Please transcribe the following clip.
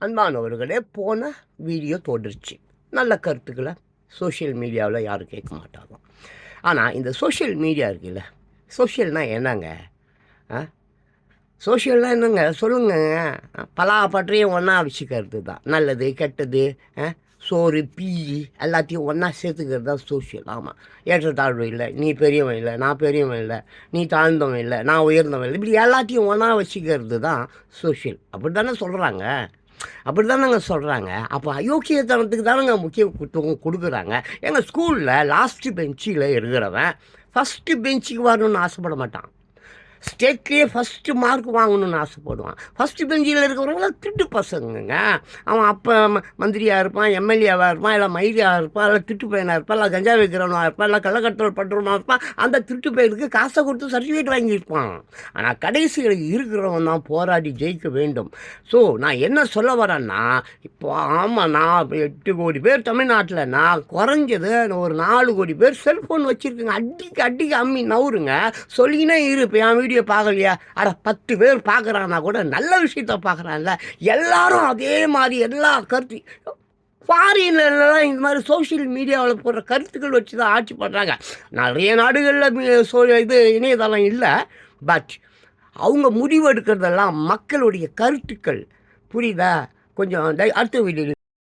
அன்பானவர்களே, போன வீடியோ தொடர்ச்சி. நல்ல கருத்துக்களை சோஷியல் மீடியாவில் யாரும் கேட்க மாட்டாங்க. ஆனால் இந்த சோஷியல் மீடியா இருக்குல்ல, சோஷியல்னால் என்னங்க? ஆ சோஷியல்னால் என்னங்க சொல்லுங்கங்க. பலாப்பற்றையும் ஒன்றா வச்சுக்கிறது தான் நல்லது கெட்டது. சோறு பீ எல்லாத்தையும் ஒன்றா சேர்த்துக்கிறது தான் சோஷியல். ஆமாம், ஏற்றத்தாழ்வு இல்லை, நீ பெரியவன் இல்லை நான் பெரியவன் இல்லை, நீ தாழ்ந்தவன் இல்லை நான் உயர்ந்தவன் இல்லை, இப்படி எல்லாத்தையும் ஒன்றா வச்சுக்கிறது தான் சோஷியல். அப்படி தானே சொல்கிறாங்க, அப்படி தானேங்க சொல்கிறாங்க. அப்போ அயோக்கியத்தனத்துக்கு தானேங்க முக்கியத்துவம் கொடுக்குறாங்க. எங்கள் ஸ்கூலில் லாஸ்ட்டு பெஞ்சில் இருக்கிறவன் ஃபஸ்ட்டு பெஞ்சுக்கு வரணும்னு ஆசைப்பட மாட்டான். ஸ்டேட்லேயே ஃபஸ்ட்டு மார்க் வாங்கணும்னு ஆசைப்படுவான். ஃபஸ்ட்டு பெஞ்சில் இருக்கிறவங்களாம் திருட்டு பசங்கங்க. அவன் அப்போ மந்திரியாக இருப்பான், எம்எல்ஏவாக இருப்பான், இல்லை மயிலியாக இருப்பான், இல்லை திருட்டு பையனாக இருப்பான், இல்லை கஞ்சா வைக்கிறவனாக இருப்பான், இல்லை கள்ளக்கட்டல் பண்ணுறவனாக இருப்பான். அந்த திருட்டு பையனுக்கு காசை கொடுத்து சர்டிஃபிகேட் வாங்கியிருப்பான். ஆனால் கடைசியில் இருக்கிறவன் தான் போராடி ஜெயிக்க வேண்டும். ஸோ நான் என்ன சொல்ல வரேன்னா, இப்போ ஆமாம், நான் 8 கோடி பேர் தமிழ்நாட்டில், நான் குறைஞ்சது ஒரு 4 கோடி பேர் செல்ஃபோன் வச்சுருக்குங்க. அடிக்க அம்மி நவுருங்க. சொல்லினே இரு. இப்போ என் வீடியோ பார்க்கலையா, 10 பேர் பார்க்குறான்னா கூட நல்ல விஷயத்த பார்க்குறான்ல. எல்லாரும் அதே மாதிரி எல்லா கருத்து ஃபாரின்லாம் இந்த மாதிரி சோஷியல் மீடியாவில் போடுற கருத்துக்கள் வச்சு தான் ஆட்சி பண்ணுறாங்க. நிறைய நாடுகளில் இது இணையதளம் இல்லை. பட் அவங்க முடிவு எடுக்கிறதெல்லாம் மக்களுடைய கருத்துக்கள். புரியுதா? கொஞ்சம் அடுத்த வீடியோ